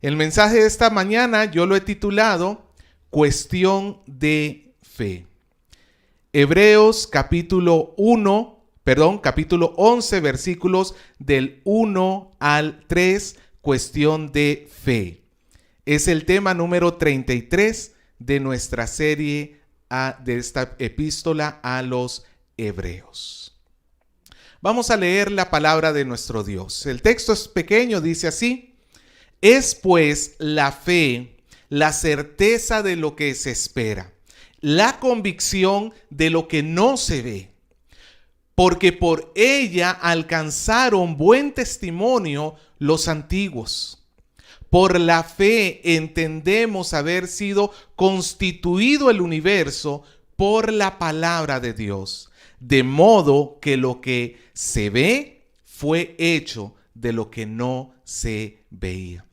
El mensaje de esta mañana yo lo he titulado Cuestión de Fe. Hebreos capítulo 11, versículos del 1 al 3, cuestión de fe. Es el tema número 33 de nuestra serie de esta epístola a los Hebreos. Vamos a leer la palabra de nuestro Dios. El texto es pequeño, dice así: es pues la fe, la certeza de lo que se espera, la convicción de lo que no se ve, porque por ella alcanzaron buen testimonio los antiguos. Por la fe entendemos haber sido constituido el universo por la palabra de Dios, de modo que lo que se ve fue hecho de lo que no se veía.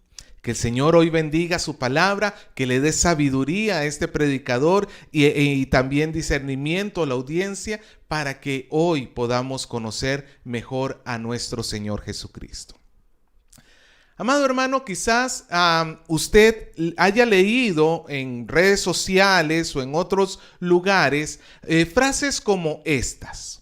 Que el Señor hoy bendiga su palabra, que le dé sabiduría a este predicador y también discernimiento a la audiencia para que hoy podamos conocer mejor a nuestro Señor Jesucristo. Amado hermano, quizás usted haya leído en redes sociales o en otros lugares frases como estas.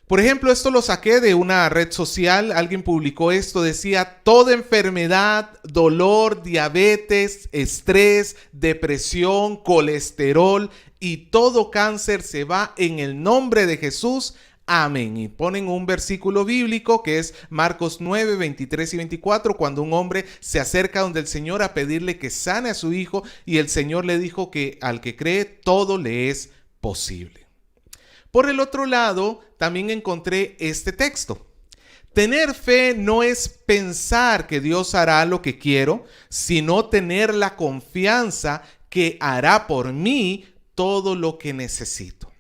Por ejemplo, esto lo saqué de una red social, alguien publicó esto, decía: toda enfermedad, dolor, diabetes, estrés, depresión, colesterol y todo cáncer se va en el nombre de Jesús. Amén. Y ponen un versículo bíblico que es Marcos 9, 23 y 24, cuando un hombre se acerca donde el Señor a pedirle que sane a su hijo y el Señor le dijo que al que cree todo le es posible. Por el otro lado, también encontré este texto. Tener fe no es pensar que Dios hará lo que quiero, sino tener la confianza que hará por mí todo lo que necesito.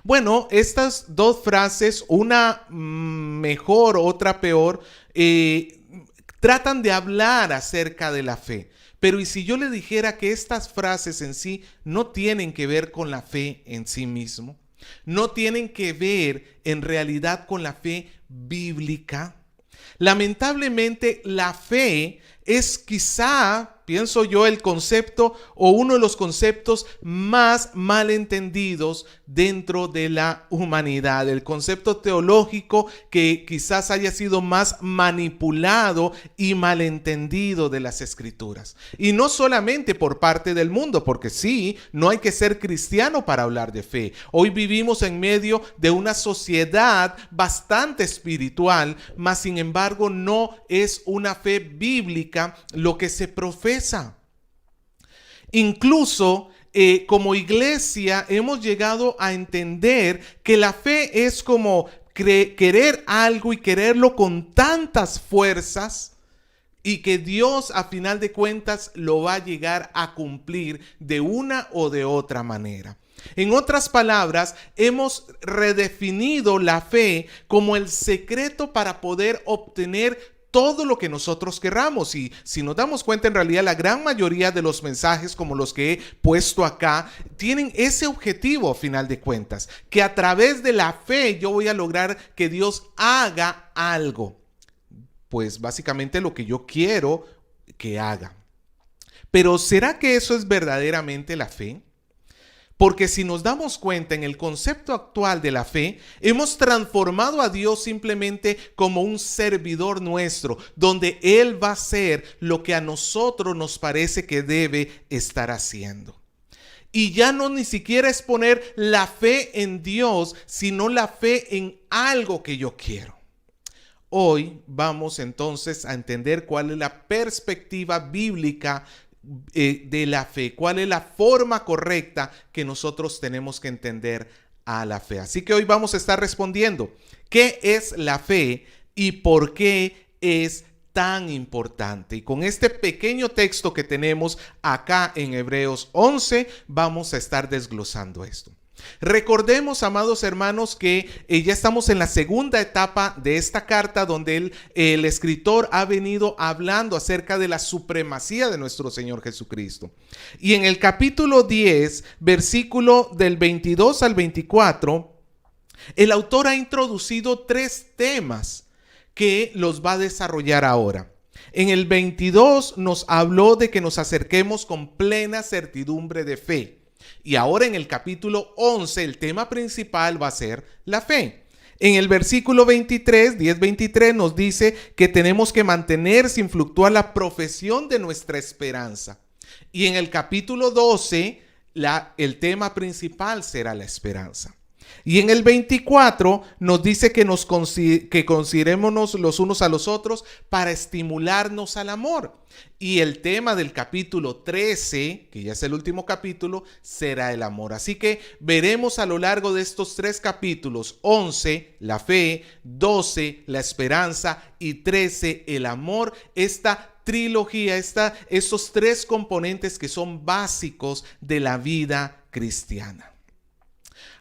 Bueno, estas dos frases, una mejor, otra peor, tratan de hablar acerca de la fe. Pero ¿y si yo le dijera que estas frases en sí no tienen que ver con la fe en sí mismo? No tienen que ver en realidad con la fe bíblica. Lamentablemente, la fe es quizá, pienso yo, el concepto o uno de los conceptos más malentendidos dentro de la humanidad. El concepto teológico que quizás haya sido más manipulado y malentendido de las Escrituras. Y no solamente por parte del mundo, porque sí, no hay que ser cristiano para hablar de fe. Hoy vivimos en medio de una sociedad bastante espiritual, mas sin embargo no es una fe bíblica lo que se profesa. Incluso como iglesia hemos llegado a entender que la fe es como querer algo y quererlo con tantas fuerzas y que Dios a final de cuentas lo va a llegar a cumplir de una o de otra manera. En otras palabras, hemos redefinido la fe como el secreto para poder obtener todo lo que nosotros querramos. Y si nos damos cuenta, en realidad la gran mayoría de los mensajes como los que he puesto acá tienen ese objetivo a final de cuentas, que a través de la fe yo voy a lograr que Dios haga algo, pues básicamente lo que yo quiero que haga. Pero ¿será que eso es verdaderamente la fe? Porque si nos damos cuenta, en el concepto actual de la fe, hemos transformado a Dios simplemente como un servidor nuestro, donde Él va a hacer lo que a nosotros nos parece que debe estar haciendo. Y ya no ni siquiera es poner la fe en Dios, sino la fe en algo que yo quiero. Hoy vamos entonces a entender cuál es la perspectiva bíblica de la fe, cuál es la forma correcta que nosotros tenemos que entender a la fe. Así que hoy vamos a estar respondiendo qué es la fe y por qué es tan importante. Y con este pequeño texto que tenemos acá en Hebreos 11 vamos a estar desglosando esto. Recordemos, amados hermanos, que ya estamos en la segunda etapa de esta carta, donde el escritor ha venido hablando acerca de la supremacía de nuestro Señor Jesucristo. Y en el capítulo 10, versículo del 22 al 24, el autor ha introducido tres temas que los va a desarrollar ahora. En el 22 nos habló de que nos acerquemos con plena certidumbre de fe. Y ahora en el capítulo 11 el tema principal va a ser la fe. En el versículo 23, 10-23 nos dice que tenemos que mantener sin fluctuar la profesión de nuestra esperanza. Y en el capítulo 12 el tema principal será la esperanza. Y en el 24 nos dice que considerémonos los unos a los otros para estimularnos al amor. Y el tema del capítulo 13, que ya es el último capítulo, será el amor. Así que veremos a lo largo de estos 3 capítulos, 11, la fe, 12, la esperanza y 13, el amor, esta trilogía, estos 3 componentes que son básicos de la vida cristiana.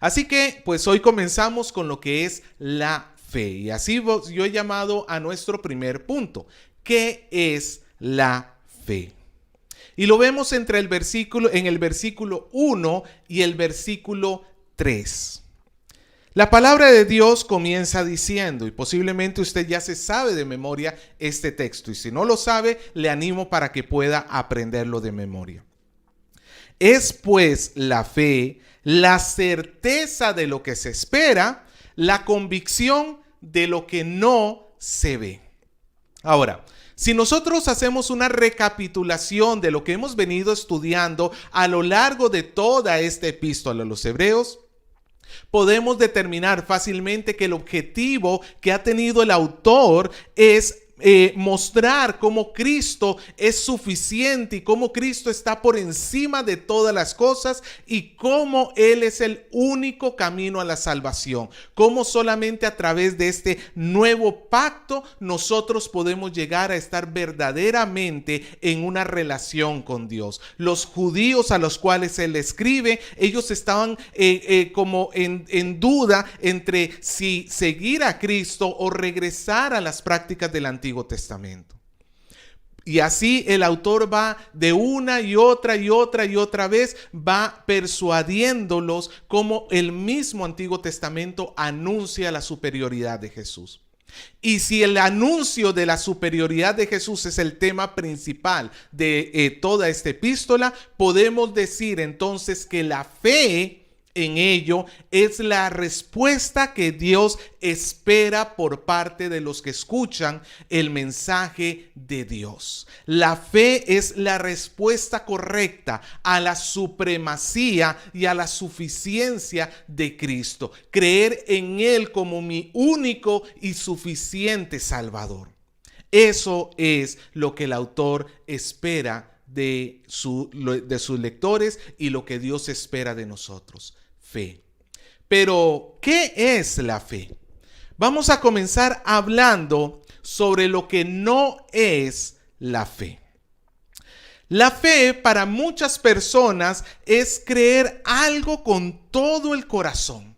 Así que pues hoy comenzamos con lo que es la fe, y así yo he llamado a nuestro primer punto. ¿Qué es la fe? Y lo vemos en el versículo 1 y el versículo 3. La palabra de Dios comienza diciendo, y posiblemente usted ya se sabe de memoria este texto, y si no lo sabe, le animo para que pueda aprenderlo de memoria. Es pues la fe, la certeza de lo que se espera, la convicción de lo que no se ve. Ahora, si nosotros hacemos una recapitulación de lo que hemos venido estudiando a lo largo de toda esta epístola a los Hebreos, podemos determinar fácilmente que el objetivo que ha tenido el autor es mostrar cómo Cristo es suficiente y cómo Cristo está por encima de todas las cosas y cómo Él es el único camino a la salvación. Cómo solamente a través de este nuevo pacto nosotros podemos llegar a estar verdaderamente en una relación con Dios. Los judíos a los cuales Él escribe, ellos estaban como en duda entre si seguir a Cristo o regresar a las prácticas del Antiguo Testamento. Y así el autor va de una y otra vez, va persuadiéndolos como el mismo Antiguo Testamento anuncia la superioridad de Jesús. Y si el anuncio de la superioridad de Jesús es el tema principal de toda esta epístola, podemos decir entonces que la fe en ello es la respuesta que Dios espera por parte de los que escuchan el mensaje de Dios. La fe es la respuesta correcta a la supremacía y a la suficiencia de Cristo. Creer en Él como mi único y suficiente Salvador. Eso es lo que el autor espera de sus lectores y lo que Dios espera de nosotros. Fe. Pero, ¿qué es la fe? Vamos a comenzar hablando sobre lo que no es la fe. La fe para muchas personas es creer algo con todo el corazón.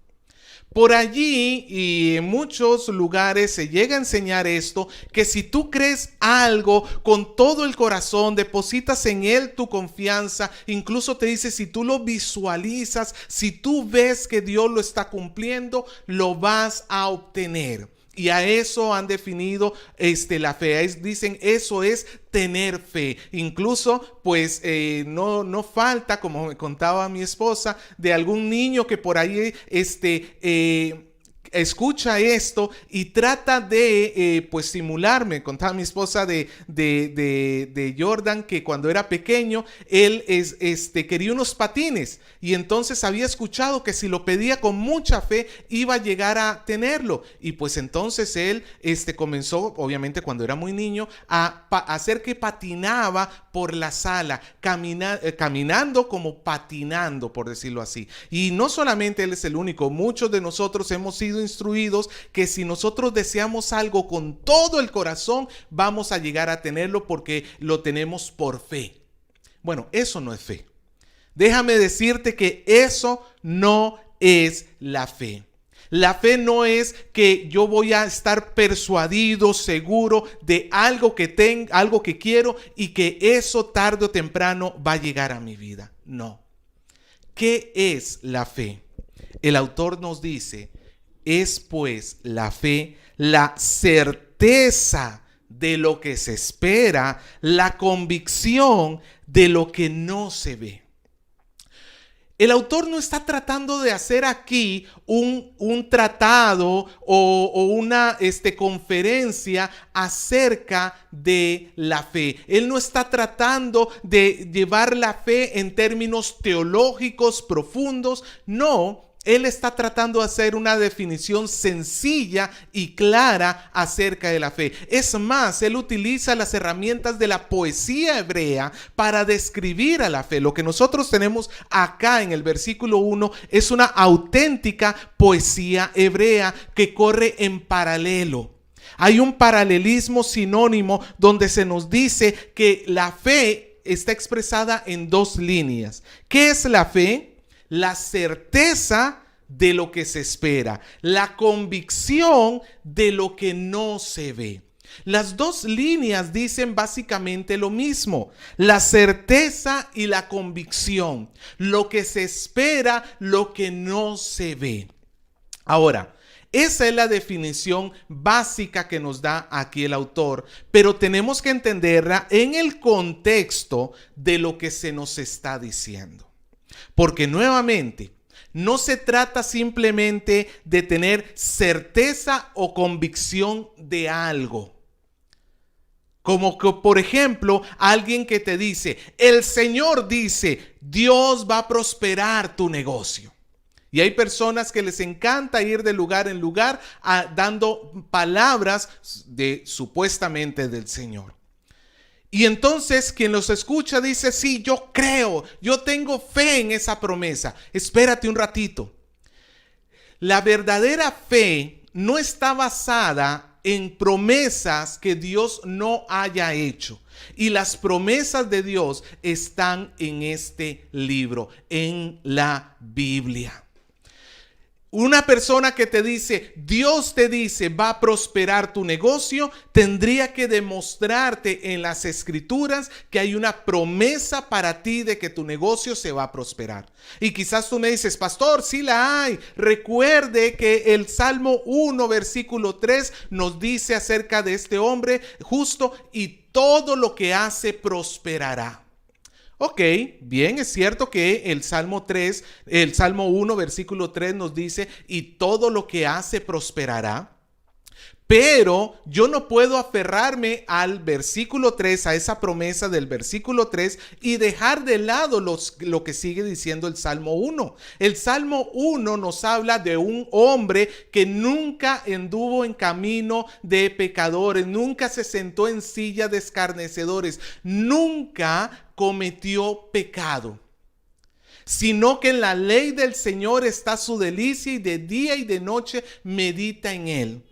Por allí y en muchos lugares se llega a enseñar esto, que si tú crees algo con todo el corazón, depositas en él tu confianza, incluso te dice si tú lo visualizas, si tú ves que Dios lo está cumpliendo, lo vas a obtener. Y a eso han definido la fe. Dicen eso es tener fe. Incluso pues no falta, como me contaba mi esposa, de algún niño que por ahí escucha esto y trata de pues simularme. Contaba mi esposa de Jordan que cuando era pequeño él quería unos patines y entonces había escuchado que si lo pedía con mucha fe iba a llegar a tenerlo, y pues entonces él comenzó, obviamente cuando era muy niño, a hacer que patinaba por la sala, caminando como patinando, por decirlo así. Y no solamente él es el único, muchos de nosotros hemos sido instruidos que si nosotros deseamos algo con todo el corazón, vamos a llegar a tenerlo porque lo tenemos por fe. Bueno, eso no es fe. Déjame decirte que eso no es la fe. La fe no es que yo voy a estar persuadido, seguro de algo que algo que quiero y que eso tarde o temprano va a llegar a mi vida. No. ¿Qué es la fe? El autor nos dice: es pues la fe la certeza de lo que se espera, la convicción de lo que no se ve. El autor no está tratando de hacer aquí un tratado o una conferencia acerca de la fe. Él no está tratando de llevar la fe en términos teológicos profundos. No, él está tratando de hacer una definición sencilla y clara acerca de la fe. Es más, él utiliza las herramientas de la poesía hebrea para describir a la fe. Lo que nosotros tenemos acá en el versículo 1 es una auténtica poesía hebrea que corre en paralelo. Hay un paralelismo sinónimo donde se nos dice que la fe está expresada en dos líneas. ¿Qué es la fe? La certeza de lo que se espera, la convicción de lo que no se ve. Las dos líneas dicen básicamente lo mismo: la certeza y la convicción, lo que se espera, lo que no se ve. Ahora, esa es la definición básica que nos da aquí el autor, pero tenemos que entenderla en el contexto de lo que se nos está diciendo. Porque nuevamente, no se trata simplemente de tener certeza o convicción de algo. Como que, por ejemplo, alguien que te dice, el Señor dice, Dios va a prosperar tu negocio. Y hay personas que les encanta ir de lugar en lugar dando palabras supuestamente del Señor. Y entonces quien los escucha dice, sí, yo creo, yo tengo fe en esa promesa. Espérate un ratito. La verdadera fe no está basada en promesas que Dios no haya hecho. Y las promesas de Dios están en este libro, en la Biblia. Una persona que te dice, Dios te dice, va a prosperar tu negocio, tendría que demostrarte en las escrituras que hay una promesa para ti de que tu negocio se va a prosperar. Y quizás tú me dices, pastor, sí la hay. Recuerde que el Salmo 1, versículo 3 nos dice acerca de este hombre justo y todo lo que hace prosperará. Ok, bien, es cierto que el Salmo 1, versículo 3 nos dice, y todo lo que hace prosperará. Pero yo no puedo aferrarme al versículo 3, a esa promesa del versículo 3 y dejar de lado lo que sigue diciendo el Salmo 1. El Salmo 1 nos habla de un hombre que nunca anduvo en camino de pecadores, nunca se sentó en silla de escarnecedores, nunca cometió pecado, sino que en la ley del Señor está su delicia y de día y de noche medita en él.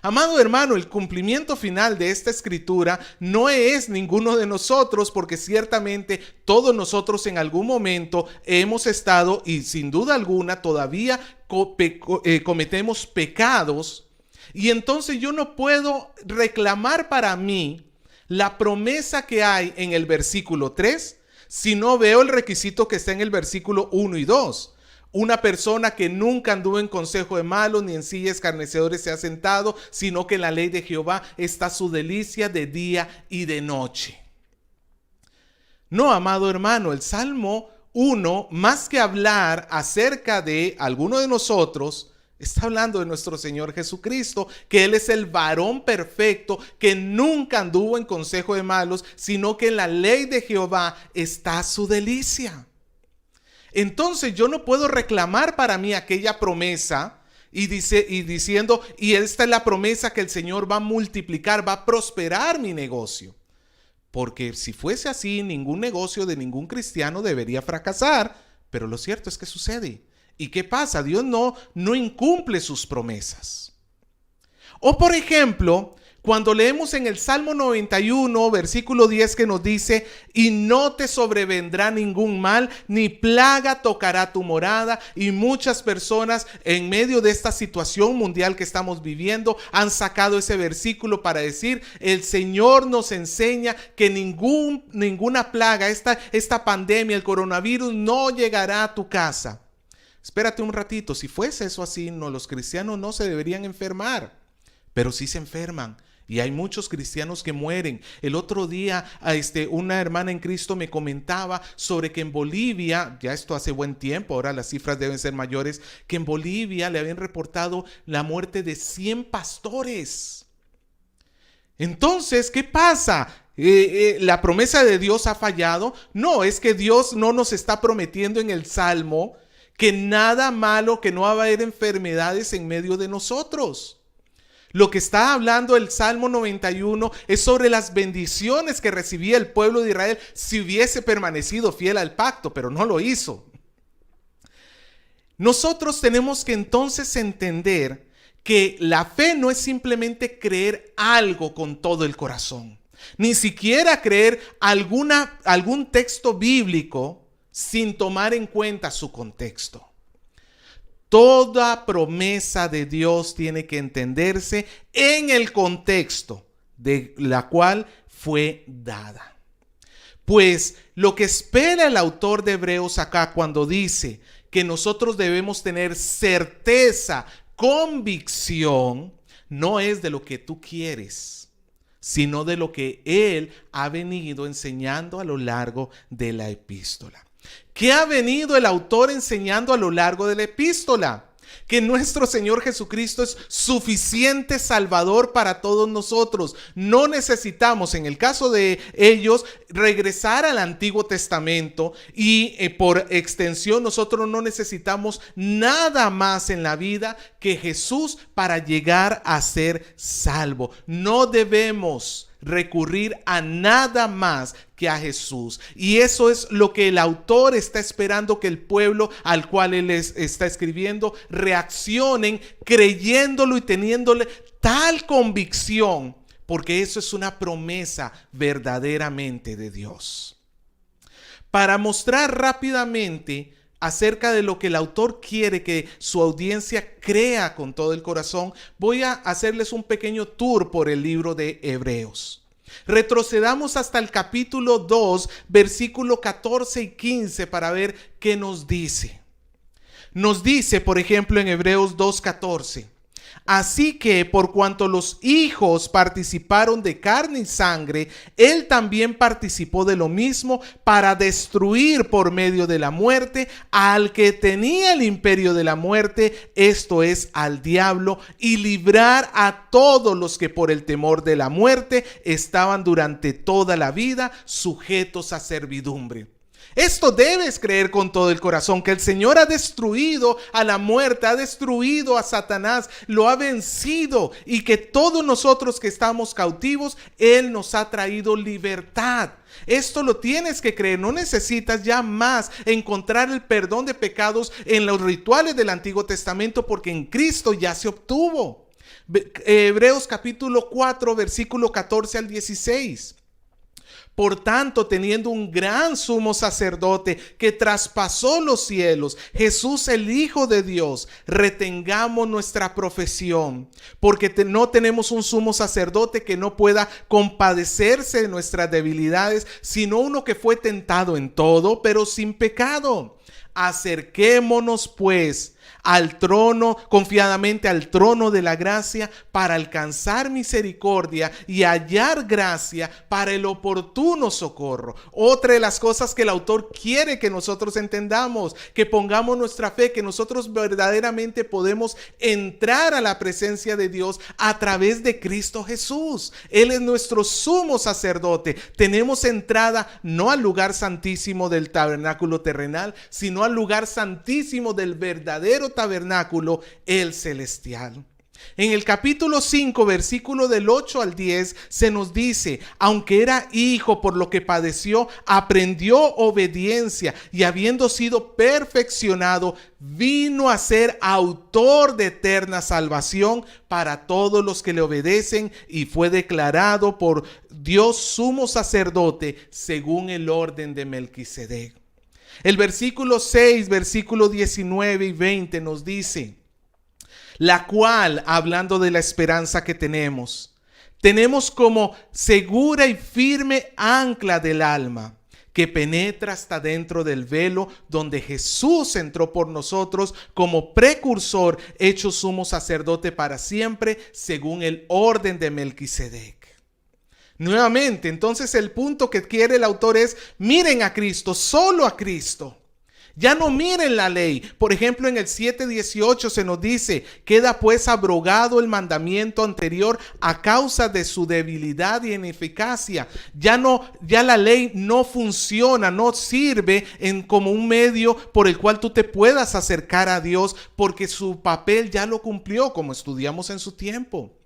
Amado hermano, el cumplimiento final de esta escritura no es ninguno de nosotros, porque ciertamente todos nosotros en algún momento hemos estado y sin duda alguna todavía cometemos pecados, y entonces yo no puedo reclamar para mí la promesa que hay en el versículo 3 si no veo el requisito que está en el versículo 1 y 2. Una persona que nunca anduvo en consejo de malos, ni en silla de escarnecedores se ha sentado, sino que en la ley de Jehová está su delicia de día y de noche. No, amado hermano, el Salmo 1, más que hablar acerca de alguno de nosotros, está hablando de nuestro Señor Jesucristo, que Él es el varón perfecto, que nunca anduvo en consejo de malos, sino que en la ley de Jehová está su delicia. Entonces yo no puedo reclamar para mí aquella promesa diciendo, y esta es la promesa que el Señor va a multiplicar, va a prosperar mi negocio. Porque si fuese así, ningún negocio de ningún cristiano debería fracasar, pero lo cierto es que sucede. ¿Y qué pasa? Dios no incumple sus promesas. O por ejemplo, cuando leemos en el Salmo 91, versículo 10, que nos dice, y no te sobrevendrá ningún mal, ni plaga tocará tu morada. Y muchas personas en medio de esta situación mundial que estamos viviendo han sacado ese versículo para decir, el Señor nos enseña que ninguna plaga, esta pandemia, el coronavirus, no llegará a tu casa. Espérate un ratito, si fuese eso así, no, los cristianos no se deberían enfermar, pero sí se enferman. Y hay muchos cristianos que mueren. El otro día una hermana en Cristo me comentaba sobre que en Bolivia, ya esto hace buen tiempo, ahora las cifras deben ser mayores, que en Bolivia le habían reportado la muerte de 100 pastores. Entonces, ¿qué pasa? ¿La promesa de Dios ha fallado? No, es que Dios no nos está prometiendo en el Salmo que nada malo, que no va a haber enfermedades en medio de nosotros. Lo que está hablando el Salmo 91 es sobre las bendiciones que recibía el pueblo de Israel si hubiese permanecido fiel al pacto, pero no lo hizo. Nosotros tenemos que entonces entender que la fe no es simplemente creer algo con todo el corazón, ni siquiera creer algún texto bíblico sin tomar en cuenta su contexto. Toda promesa de Dios tiene que entenderse en el contexto de la cual fue dada. Pues lo que espera el autor de Hebreos acá cuando dice que nosotros debemos tener certeza, convicción, no es de lo que tú quieres, sino de lo que Él ha venido enseñando a lo largo de la epístola. ¿Qué ha venido el autor enseñando a lo largo de la epístola? Que nuestro Señor Jesucristo es suficiente Salvador para todos nosotros. No necesitamos, en el caso de ellos, regresar al Antiguo Testamento y por extensión nosotros no necesitamos nada más en la vida que Jesús para llegar a ser salvo. No debemos recurrir a nada más que a Jesús. Y eso es lo que el autor está esperando que el pueblo al cual él está escribiendo reaccionen creyéndolo y teniéndole tal convicción, porque eso es una promesa verdaderamente de Dios. Para mostrar rápidamente acerca de lo que el autor quiere que su audiencia crea con todo el corazón, voy a hacerles un pequeño tour por el libro de Hebreos. Retrocedamos hasta el capítulo 2, versículo 14 y 15 para ver qué nos dice. Nos dice, por ejemplo, en Hebreos 2:14. Así que por cuanto los hijos participaron de carne y sangre, él también participó de lo mismo para destruir por medio de la muerte al que tenía el imperio de la muerte, esto es, al diablo, y librar a todos los que por el temor de la muerte estaban durante toda la vida sujetos a servidumbre. Esto debes creer con todo el corazón, que el Señor ha destruido a la muerte, ha destruido a Satanás, lo ha vencido, y que todos nosotros que estamos cautivos, Él nos ha traído libertad. Esto lo tienes que creer, no necesitas ya más encontrar el perdón de pecados en los rituales del Antiguo Testamento, porque en Cristo ya se obtuvo. Hebreos capítulo 4, versículo 14 al 16. Por tanto, teniendo un gran sumo sacerdote que traspasó los cielos, Jesús el Hijo de Dios, retengamos nuestra profesión, porque no tenemos un sumo sacerdote que no pueda compadecerse de nuestras debilidades, sino uno que fue tentado en todo, pero sin pecado. Acerquémonos pues al trono, confiadamente al trono de la gracia, para alcanzar misericordia y hallar gracia para el oportuno socorro. Otra de las cosas que el autor quiere que nosotros entendamos, que pongamos nuestra fe, que nosotros verdaderamente podemos entrar a la presencia de Dios a través de Cristo Jesús. Él es nuestro sumo sacerdote. Tenemos entrada no al lugar santísimo del tabernáculo terrenal, sino al lugar santísimo del verdadero tabernáculo, el celestial. En el capítulo 5, versículo del 8 al 10, se nos dice: aunque era hijo, por lo que padeció, aprendió obediencia, y habiendo sido perfeccionado, vino a ser autor de eterna salvación para todos los que le obedecen, y fue declarado por Dios sumo sacerdote según el orden de Melquisedec. El versículo 6, versículo 19 y 20 nos dice: la cual, hablando de la esperanza que tenemos como segura y firme ancla del alma, que penetra hasta dentro del velo, donde Jesús entró por nosotros como precursor, hecho sumo sacerdote para siempre, según el orden de Melquisedec. Nuevamente, entonces el punto que quiere el autor es: miren a Cristo, solo a Cristo. Ya no miren la ley. Por ejemplo, en el 7:18 se nos dice: queda pues abrogado el mandamiento anterior a causa de su debilidad y ineficacia. Ya la ley no funciona, no sirve como un medio por el cual tú te puedas acercar a Dios, porque su papel ya lo cumplió, como estudiamos en su tiempo.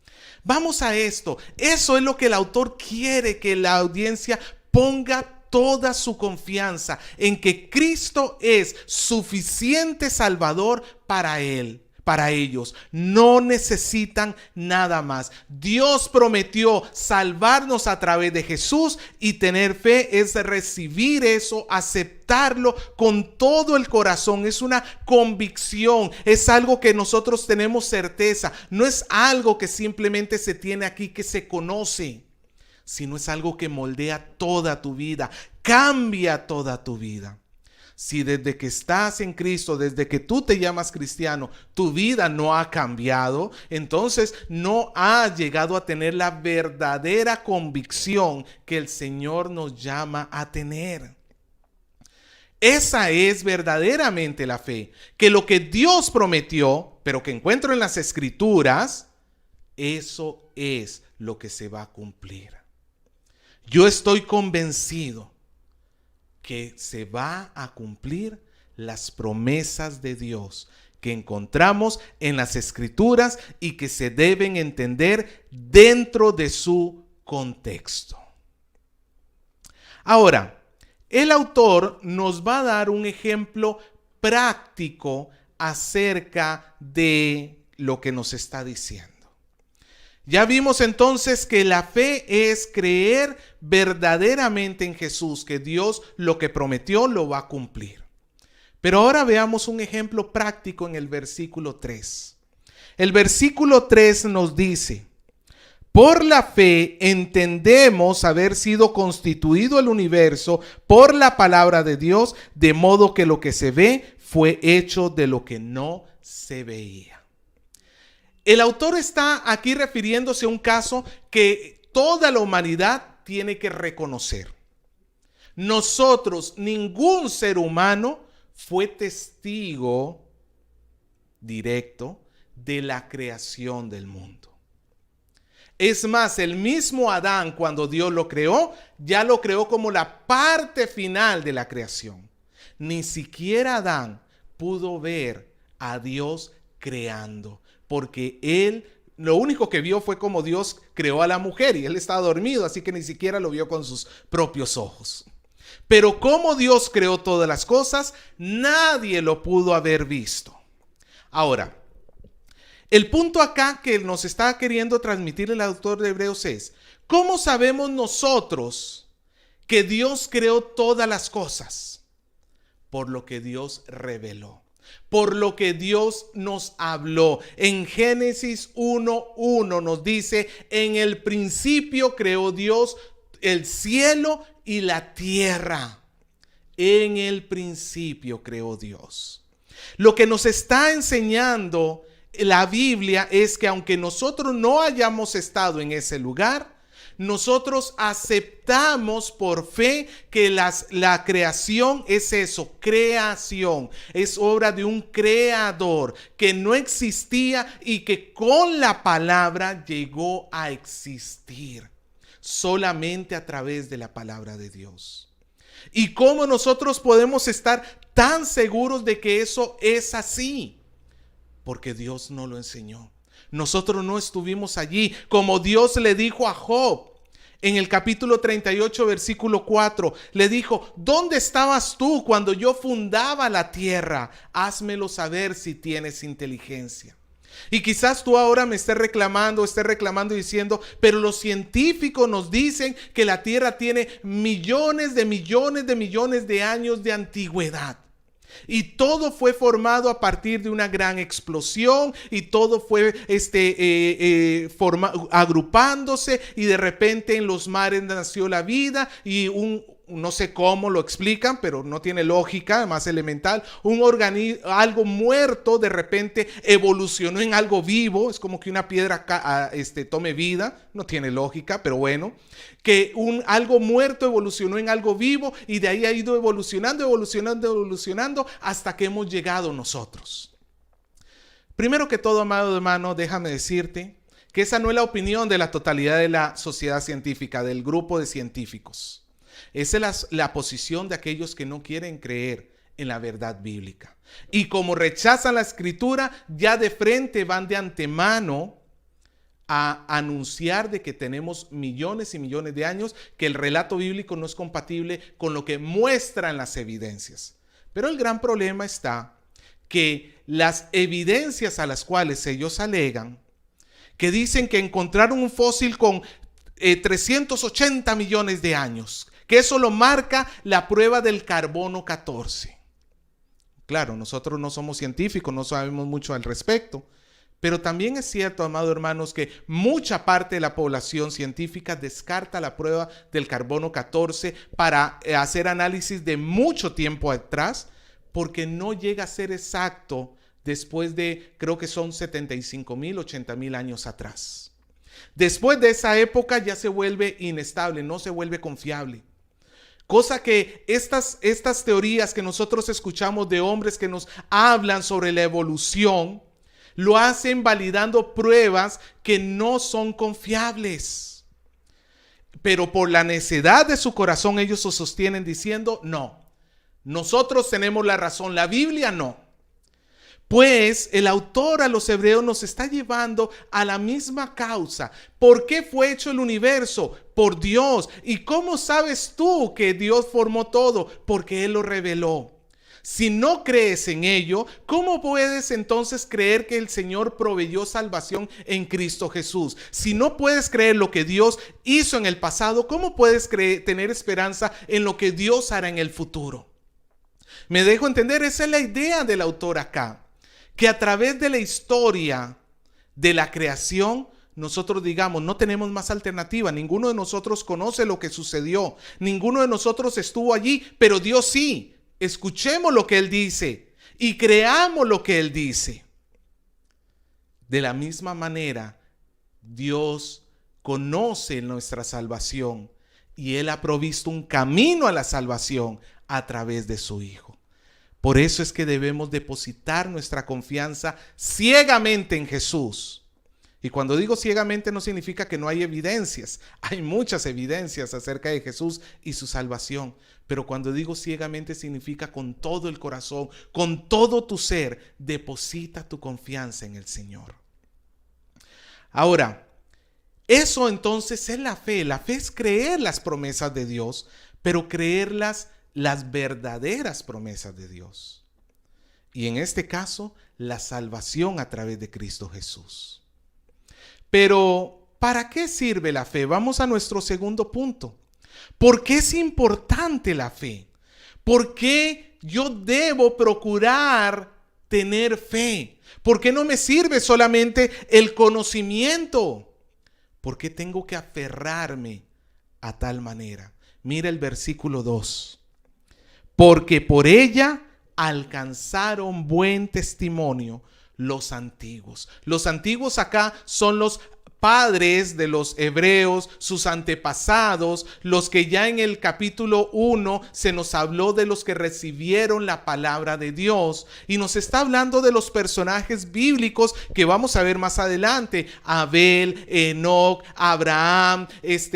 Vamos a esto. Eso es lo que el autor quiere que la audiencia ponga toda su confianza en que Cristo es suficiente Salvador para ellos. No necesitan nada más. Dios prometió salvarnos a través de Jesús, y tener fe es recibir eso, aceptarlo con todo el corazón. Es una convicción, es algo que nosotros tenemos certeza. No es algo que simplemente se tiene aquí, que se conoce, sino es algo que moldea toda tu vida, cambia toda tu vida. Si desde que estás en Cristo, desde que tú te llamas cristiano, tu vida no ha cambiado, entonces no has llegado a tener la verdadera convicción que el Señor nos llama a tener. Esa es verdaderamente la fe, que lo que Dios prometió, pero que encuentro en las Escrituras, eso es lo que se va a cumplir. Yo estoy convencido que se va a cumplir las promesas de Dios que encontramos en las Escrituras y que se deben entender dentro de su contexto. Ahora, el autor nos va a dar un ejemplo práctico acerca de lo que nos está diciendo. Ya vimos entonces que la fe es creer verdaderamente en Jesús, que Dios lo que prometió lo va a cumplir. Pero ahora veamos un ejemplo práctico en el versículo 3. El versículo 3 nos dice: por la fe entendemos haber sido constituido el universo por la palabra de Dios, de modo que lo que se ve fue hecho de lo que no se veía. El autor está aquí refiriéndose a un caso que toda la humanidad tiene que reconocer. Nosotros, ningún ser humano fue testigo directo de la creación del mundo. Es más, el mismo Adán, cuando Dios lo creó, ya lo creó como la parte final de la creación. Ni siquiera Adán pudo ver a Dios creando, porque él lo único que vio fue como Dios creó a la mujer, y él estaba dormido, así que ni siquiera lo vio con sus propios ojos. Pero como Dios creó todas las cosas, nadie lo pudo haber visto. Ahora, el punto acá que nos está queriendo transmitir el autor de Hebreos es: ¿cómo sabemos nosotros que Dios creó todas las cosas? Por lo que Dios reveló, por lo que Dios nos habló. En Génesis 1:1 nos dice: en el principio creó Dios el cielo y la tierra. En el principio creó Dios. Lo que nos está enseñando la Biblia es que aunque nosotros no hayamos estado en ese lugar, nosotros aceptamos por fe que la creación es eso, creación. Es obra de un creador que no existía y que con la palabra llegó a existir. Solamente a través de la palabra de Dios. ¿Y cómo nosotros podemos estar tan seguros de que eso es así? Porque Dios nos lo enseñó. Nosotros no estuvimos allí, como Dios le dijo a Job. En el capítulo 38, versículo 4, le dijo: ¿dónde estabas tú cuando yo fundaba la tierra? Házmelo saber si tienes inteligencia. Y quizás tú ahora me estés reclamando diciendo: pero los científicos nos dicen que la tierra tiene millones de años de antigüedad. Y todo fue formado a partir de una gran explosión, y todo fue agrupándose, y de repente en los mares nació la vida, y no sé cómo lo explican, pero no tiene lógica, más elemental. Algo muerto de repente evolucionó en algo vivo. Es como que una piedra tome vida. No tiene lógica, pero bueno. Que algo muerto evolucionó en algo vivo y de ahí ha ido evolucionando hasta que hemos llegado nosotros. Primero que todo, amado hermano, déjame decirte que esa no es la opinión de la totalidad de la sociedad científica, del grupo de científicos. Esa es la posición de aquellos que no quieren creer en la verdad bíblica. Y como rechazan la escritura, ya de frente van de antemano a anunciar de que tenemos millones y millones de años, que el relato bíblico no es compatible con lo que muestran las evidencias. Pero el gran problema está que las evidencias a las cuales ellos alegan, que dicen que encontraron un fósil con 380 millones de años, que eso lo marca la prueba del carbono 14. Claro, nosotros no somos científicos, no sabemos mucho al respecto, pero también es cierto, amados hermanos, que mucha parte de la población científica descarta la prueba del carbono 14 para hacer análisis de mucho tiempo atrás, porque no llega a ser exacto después de, creo que son 75,000, 80,000 años atrás. Después de esa época ya se vuelve inestable, no se vuelve confiable. Cosa que estas teorías que nosotros escuchamos de hombres que nos hablan sobre la evolución, lo hacen validando pruebas que no son confiables. Pero por la necedad de su corazón ellos se sostienen diciendo, no, nosotros tenemos la razón, la Biblia no. Pues el autor a los hebreos nos está llevando a la misma causa. ¿Por qué fue hecho el universo? Por Dios. ¿Y cómo sabes tú que Dios formó todo? Porque Él lo reveló. Si no crees en ello, ¿cómo puedes entonces creer que el Señor proveyó salvación en Cristo Jesús? Si no puedes creer lo que Dios hizo en el pasado, ¿cómo puedes tener esperanza en lo que Dios hará en el futuro? ¿Me dejo entender? Esa es la idea del autor acá. Que a través de la historia de la creación, nosotros digamos, no tenemos más alternativa. Ninguno de nosotros conoce lo que sucedió. Ninguno de nosotros estuvo allí, pero Dios sí. Escuchemos lo que Él dice y creamos lo que Él dice. De la misma manera, Dios conoce nuestra salvación y Él ha provisto un camino a la salvación a través de su Hijo. Por eso es que debemos depositar nuestra confianza ciegamente en Jesús. Y cuando digo ciegamente no significa que no hay evidencias. Hay muchas evidencias acerca de Jesús y su salvación. Pero cuando digo ciegamente significa con todo el corazón, con todo tu ser, deposita tu confianza en el Señor. Ahora, eso entonces es la fe. La fe es creer las promesas de Dios, pero creerlas las verdaderas promesas de Dios. Y en este caso, la salvación a través de Cristo Jesús. Pero, ¿para qué sirve la fe? Vamos a nuestro segundo punto. ¿Por qué es importante la fe? ¿Por qué yo debo procurar tener fe? ¿Por qué no me sirve solamente el conocimiento? ¿Por qué tengo que aferrarme a tal manera? Mira el versículo 2. Porque por ella alcanzaron buen testimonio los antiguos. Los antiguos acá son los padres de los hebreos, sus antepasados, los que ya en el capítulo 1 se nos habló de los que recibieron la palabra de Dios, y nos está hablando de los personajes bíblicos que vamos a ver más adelante: Abel, Enoc, Abraham,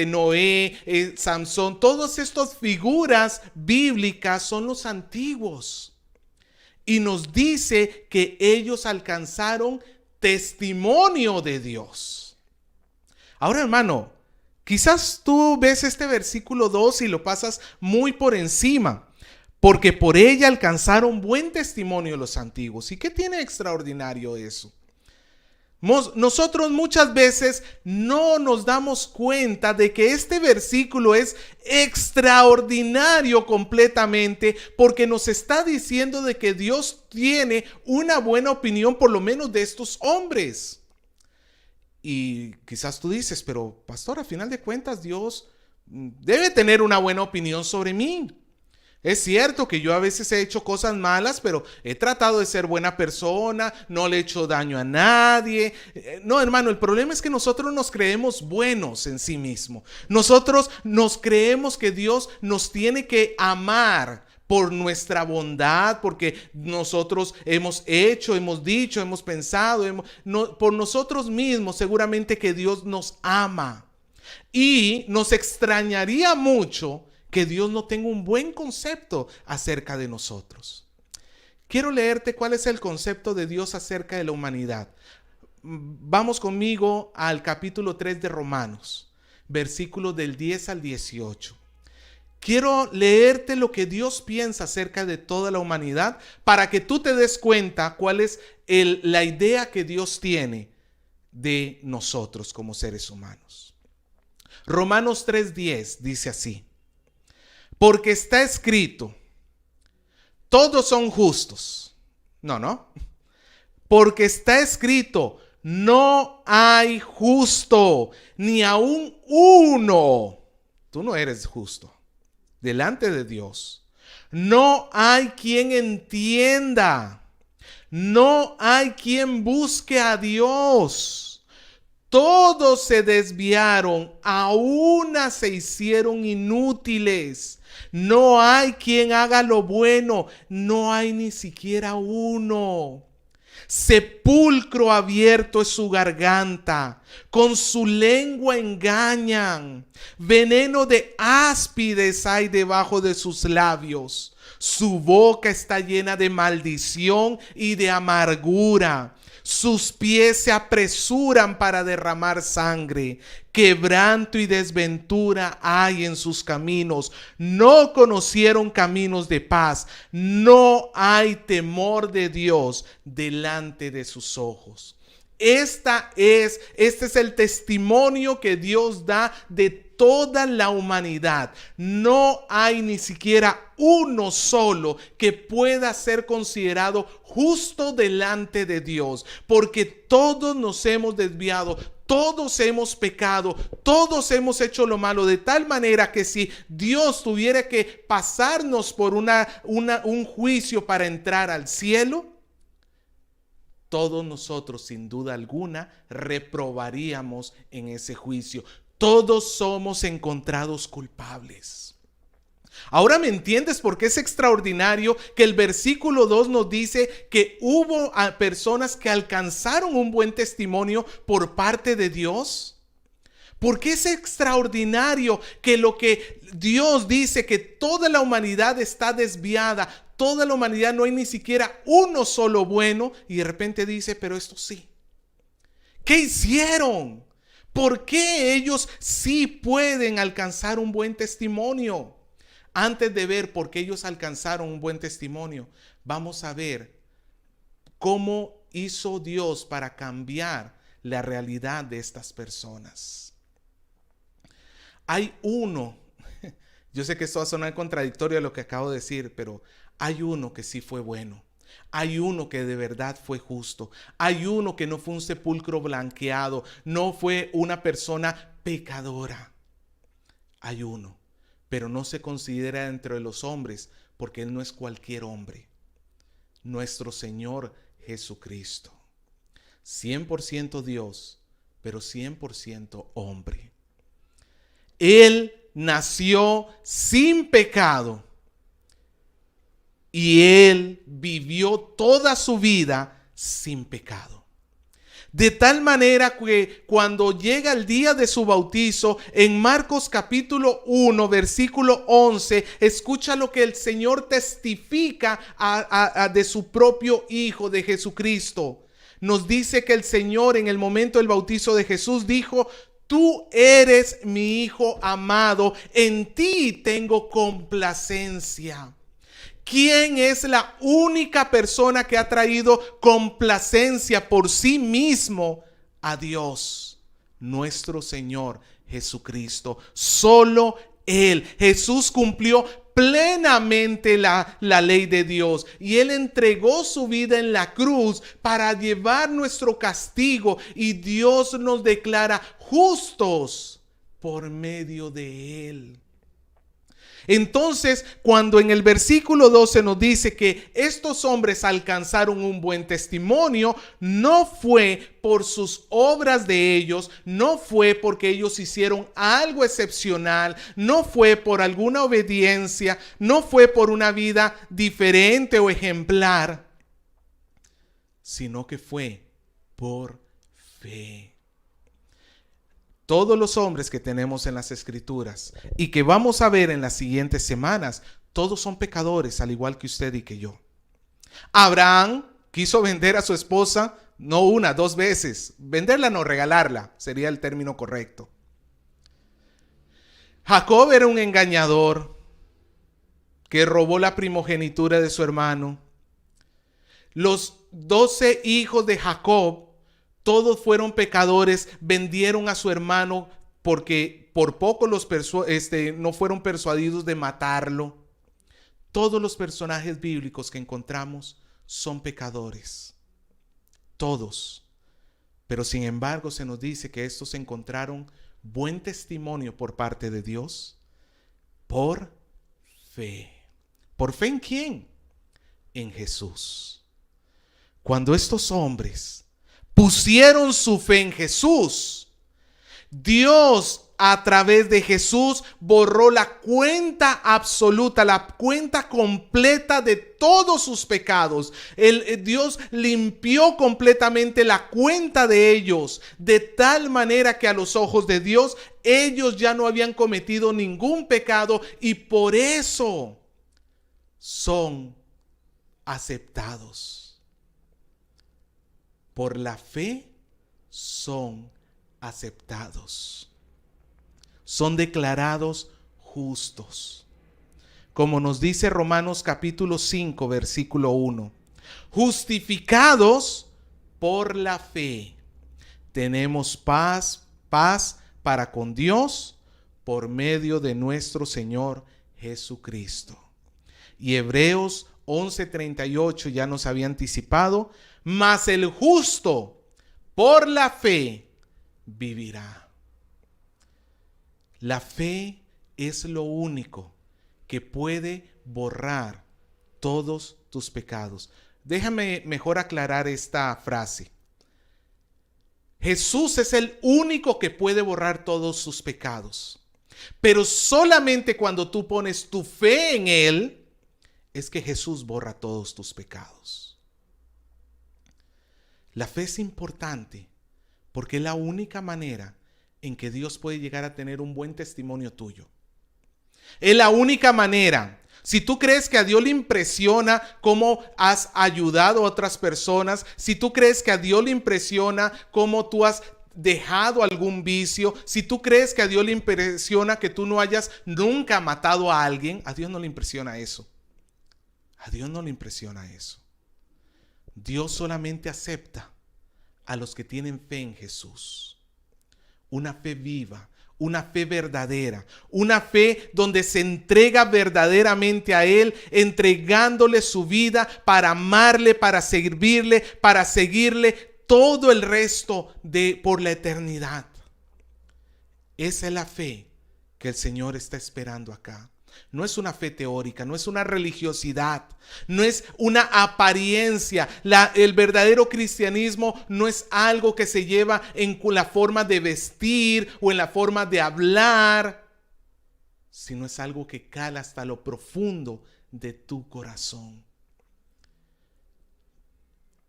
Noé, Samson. Todas estas figuras bíblicas son los antiguos, y nos dice que ellos alcanzaron testimonio de Dios. Ahora, hermano, quizás tú ves este versículo 2 y lo pasas muy por encima, porque por ella alcanzaron buen testimonio los antiguos. ¿Y qué tiene extraordinario eso? Nosotros muchas veces no nos damos cuenta de que este versículo es extraordinario completamente, porque nos está diciendo de que Dios tiene una buena opinión por lo menos de estos hombres. Y quizás tú dices, pero pastor, a final de cuentas Dios debe tener una buena opinión sobre mí. Es cierto que yo a veces he hecho cosas malas, pero he tratado de ser buena persona, no le he hecho daño a nadie. No, hermano, el problema es que nosotros nos creemos buenos en sí mismos. Nosotros nos creemos que Dios nos tiene que amar por nuestra bondad, porque nosotros hemos hecho, hemos dicho, hemos pensado, por nosotros mismos seguramente que Dios nos ama. Y nos extrañaría mucho que Dios no tenga un buen concepto acerca de nosotros. Quiero leerte cuál es el concepto de Dios acerca de la humanidad. Vamos conmigo al capítulo 3 de Romanos, versículos del 10 al 18. Quiero leerte lo que Dios piensa acerca de toda la humanidad para que tú te des cuenta cuál es la idea que Dios tiene de nosotros como seres humanos. Romanos 3:10 dice así: porque está escrito, todos son justos. No. Porque está escrito, no hay justo, ni aún uno. Tú no eres justo delante de Dios. No hay quien entienda. No hay quien busque a Dios. Todos se desviaron, a una se hicieron inútiles. No hay quien haga lo bueno, no hay ni siquiera uno. Sepulcro abierto es su garganta, con su lengua engañan. Veneno de áspides hay debajo de sus labios. Su boca está llena de maldición y de amargura. Sus pies se apresuran para derramar sangre. Quebranto y desventura hay en sus caminos. No conocieron caminos de paz. No hay temor de Dios delante de sus ojos. Este es el testimonio que Dios da de toda la humanidad. No hay ni siquiera uno solo que pueda ser considerado justo delante de Dios, porque todos nos hemos desviado, todos hemos pecado, todos hemos hecho lo malo, de tal manera que si Dios tuviera que pasarnos por un juicio para entrar al cielo, todos nosotros sin duda alguna reprobaríamos en ese juicio. Todos somos encontrados culpables. Ahora me entiendes por qué es extraordinario que el versículo 2 nos dice que hubo personas que alcanzaron un buen testimonio por parte de Dios. Porque es extraordinario que lo que Dios dice, que toda la humanidad está desviada, toda la humanidad no hay ni siquiera uno solo bueno, y de repente dice, pero esto sí. ¿Qué hicieron? ¿Por qué ellos sí pueden alcanzar un buen testimonio? Antes de ver por qué ellos alcanzaron un buen testimonio, vamos a ver cómo hizo Dios para cambiar la realidad de estas personas. Hay uno, yo sé que esto va a sonar contradictorio a lo que acabo de decir, pero hay uno que sí fue bueno. Hay uno que de verdad fue justo. Hay uno que no fue un sepulcro blanqueado, no fue una persona pecadora. Hay uno, pero no se considera entre los hombres porque Él no es cualquier hombre. Nuestro Señor Jesucristo. 100% Dios, pero 100% hombre. Él nació sin pecado y Él vivió toda su vida sin pecado. De tal manera que cuando llega el día de su bautizo, en Marcos capítulo 1, versículo 11, escucha lo que el Señor testifica de su propio Hijo, de Jesucristo. Nos dice que el Señor en el momento del bautizo de Jesús dijo: tú eres mi Hijo amado, en ti tengo complacencia. ¿Quién es la única persona que ha traído complacencia por sí mismo a Dios? Nuestro Señor Jesucristo. Solo Él. Jesús cumplió plenamente la ley de Dios y Él entregó su vida en la cruz para llevar nuestro castigo, y Dios nos declara justos por medio de Él. Entonces, cuando en el versículo 12 nos dice que estos hombres alcanzaron un buen testimonio, no fue por sus obras de ellos, no fue porque ellos hicieron algo excepcional, no fue por alguna obediencia, no fue por una vida diferente o ejemplar, sino que fue por fe. Todos los hombres que tenemos en las Escrituras y que vamos a ver en las siguientes semanas, todos son pecadores, al igual que usted y que yo. Abraham quiso vender a su esposa, no una, dos veces. Venderla, no, regalarla, sería el término correcto. Jacob era un engañador que robó la primogenitura de su hermano. Los 12 hijos de Jacob, todos fueron pecadores, vendieron a su hermano porque por poco no fueron persuadidos de matarlo. Todos los personajes bíblicos que encontramos son pecadores. Todos. Pero sin embargo se nos dice que estos encontraron buen testimonio por parte de Dios por fe. ¿Por fe en quién? En Jesús. Cuando estos hombres pusieron su fe en Jesús, Dios a través de Jesús borró la cuenta absoluta, la cuenta completa de todos sus pecados. Dios limpió completamente la cuenta de ellos, de tal manera que a los ojos de Dios ellos ya no habían cometido ningún pecado y por eso son aceptados. Por la fe son aceptados. Son declarados justos. Como nos dice Romanos capítulo 5, versículo 1. Justificados por la fe, tenemos paz para con Dios por medio de nuestro Señor Jesucristo. Y Hebreos 11:38 ya nos había anticipado. Mas el justo por la fe vivirá. La fe es lo único que puede borrar todos tus pecados. Déjame mejor aclarar esta frase. Jesús es el único que puede borrar todos sus pecados. Pero solamente cuando tú pones tu fe en Él, es que Jesús borra todos tus pecados. La fe es importante porque es la única manera en que Dios puede llegar a tener un buen testimonio tuyo. Es la única manera. Si tú crees que a Dios le impresiona cómo has ayudado a otras personas, si tú crees que a Dios le impresiona cómo tú has dejado algún vicio, si tú crees que a Dios le impresiona que tú no hayas nunca matado a alguien, a Dios no le impresiona eso. A Dios no le impresiona eso. Dios solamente acepta a los que tienen fe en Jesús. Una fe viva, una fe verdadera, una fe donde se entrega verdaderamente a Él, entregándole su vida para amarle, para servirle, para seguirle todo el resto por la eternidad. Esa es la fe que el Señor está esperando acá. No es una fe teórica, no es una religiosidad, no es una apariencia. El verdadero cristianismo no es algo que se lleva en la forma de vestir o en la forma de hablar, sino es algo que cala hasta lo profundo de tu corazón.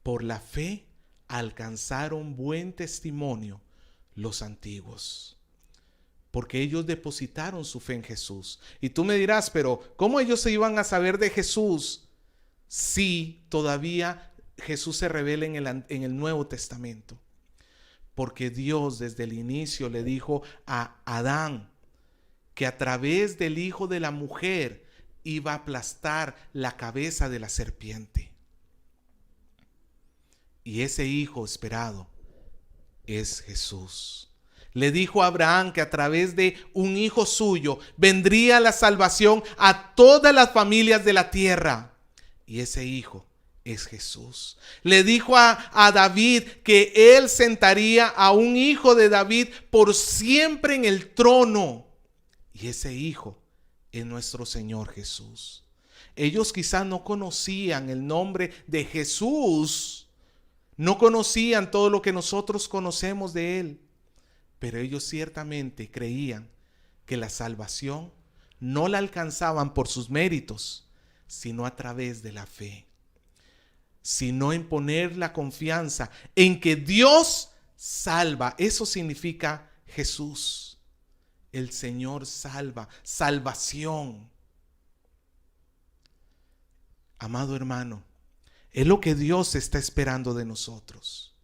Por la fe alcanzaron buen testimonio los antiguos, porque ellos depositaron su fe en Jesús. Y tú me dirás, pero ¿cómo ellos se iban a saber de Jesús si todavía Jesús se revela en el Nuevo Testamento? Porque Dios desde el inicio le dijo a Adán que a través del hijo de la mujer iba a aplastar la cabeza de la serpiente. Y ese hijo esperado es Jesús. Le dijo a Abraham que a través de un hijo suyo vendría la salvación a todas las familias de la tierra. Y ese hijo es Jesús. Le dijo a David que él sentaría a un hijo de David por siempre en el trono. Y ese hijo es nuestro Señor Jesús. Ellos quizás no conocían el nombre de Jesús, no conocían todo lo que nosotros conocemos de él, pero ellos ciertamente creían que la salvación no la alcanzaban por sus méritos, sino a través de la fe, sino en poner la confianza en que Dios salva. Eso significa Jesús. El Señor salva, salvación. Amado hermano, es lo que Dios está esperando de nosotros.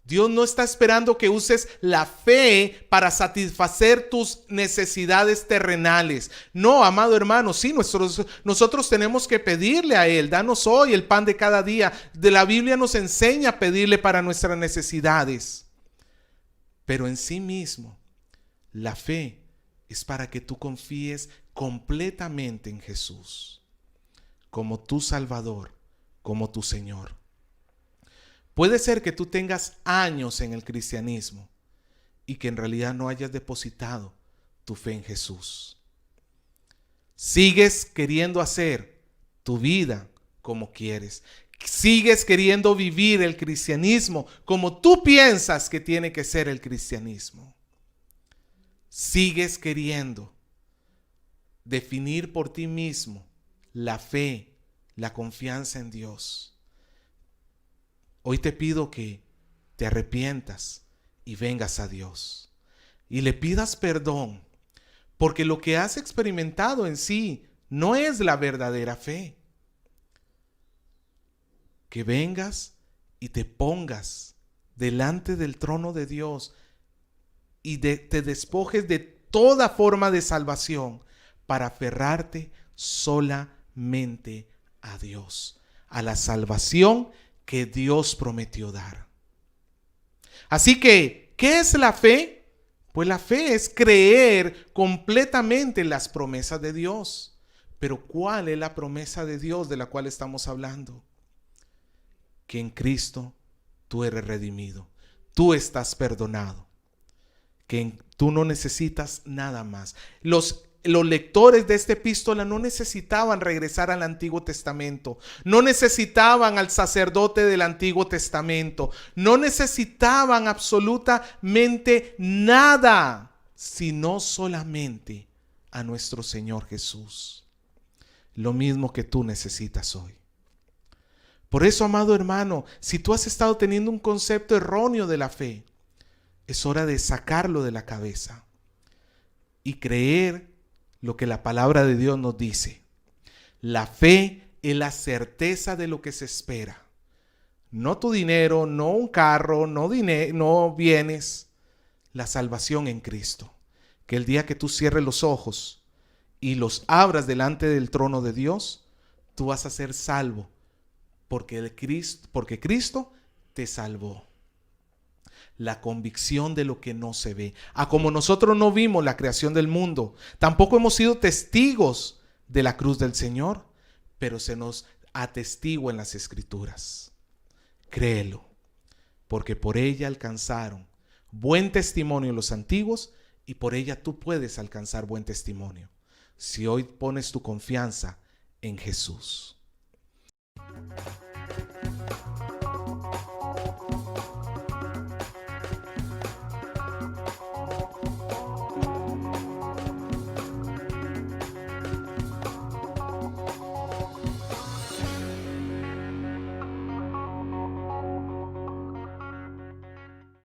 Dios no está esperando que uses la fe para satisfacer tus necesidades terrenales. No, amado hermano, sí, nosotros tenemos que pedirle a Él. Danos hoy el pan de cada día. De la Biblia nos enseña a pedirle para nuestras necesidades. Pero en sí mismo, la fe es para que tú confíes completamente en Jesús, como tu Salvador, como tu Señor. Puede ser que tú tengas años en el cristianismo y que en realidad no hayas depositado tu fe en Jesús. Sigues queriendo hacer tu vida como quieres. Sigues queriendo vivir el cristianismo como tú piensas que tiene que ser el cristianismo. Sigues queriendo definir por ti mismo la fe, la confianza en Dios. Hoy te pido que te arrepientas y vengas a Dios y le pidas perdón, porque lo que has experimentado en sí no es la verdadera fe. Que vengas y te pongas delante del trono de Dios y te despojes de toda forma de salvación para aferrarte solamente a Dios, a la salvación que Dios prometió dar. Así que, ¿qué es la fe? Pues la fe es creer completamente en las promesas de Dios. Pero ¿cuál es la promesa de Dios de la cual estamos hablando? Que en Cristo tú eres redimido, tú estás perdonado, que tú no necesitas nada más. Los lectores de esta epístola no necesitaban regresar al Antiguo Testamento, no necesitaban al sacerdote del Antiguo Testamento, no necesitaban absolutamente nada, sino solamente a nuestro Señor Jesús. Lo mismo que tú necesitas hoy. Por eso, amado hermano, si tú has estado teniendo un concepto erróneo de la fe, es hora de sacarlo de la cabeza y creer lo que la palabra de Dios nos dice. La fe es la certeza de lo que se espera. No tu dinero, no un carro, no bienes. La salvación en Cristo. Que el día que tú cierres los ojos y los abras delante del trono de Dios, tú vas a ser salvo. Porque Cristo te salvó. La convicción de lo que no se ve. Como nosotros no vimos la creación del mundo, tampoco hemos sido testigos de la cruz del Señor, pero se nos atestigua en las Escrituras. Créelo, porque por ella alcanzaron buen testimonio los antiguos y por ella tú puedes alcanzar buen testimonio si hoy pones tu confianza en Jesús.